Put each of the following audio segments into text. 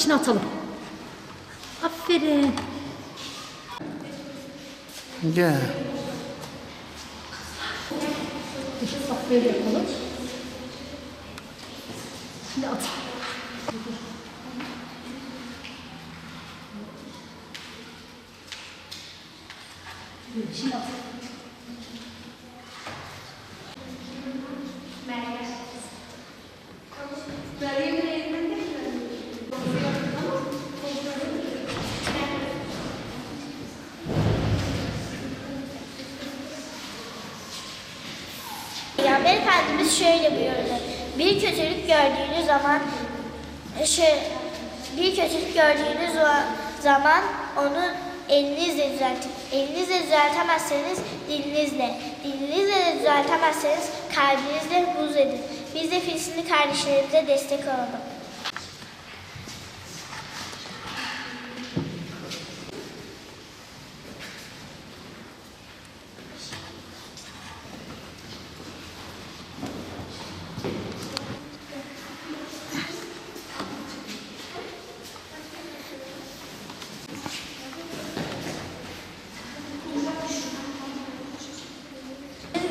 içine atalım. Aferin. Gel. Bak böyle yapalım. Şimdi at. Şimdi at. Peygamber Efendimiz şöyle buyurdu. Bir kötülük gördüğünüz zaman onu elinizle düzeltin. Elinizle düzeltemezseniz dilinizle. Dilinizle de düzeltemezseniz kalbinizle buz edin. Biz de Filistinli kardeşlerimize destek olalım.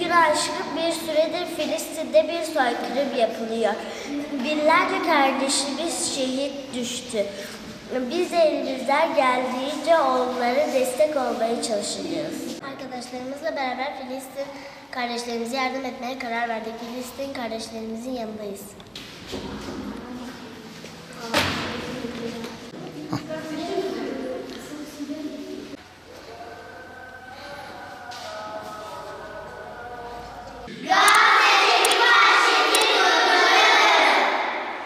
Günü aşkın bir süredir Filistin'de bir soykırım yapılıyor. Binlerce kardeşimiz şehit düştü. Biz de elimizden geldiğince onlara destek olmaya çalışacağız. Arkadaşlarımızla beraber Filistin kardeşlerimize yardım etmeye karar verdik. Filistin kardeşlerimizin yanındayız. Gel!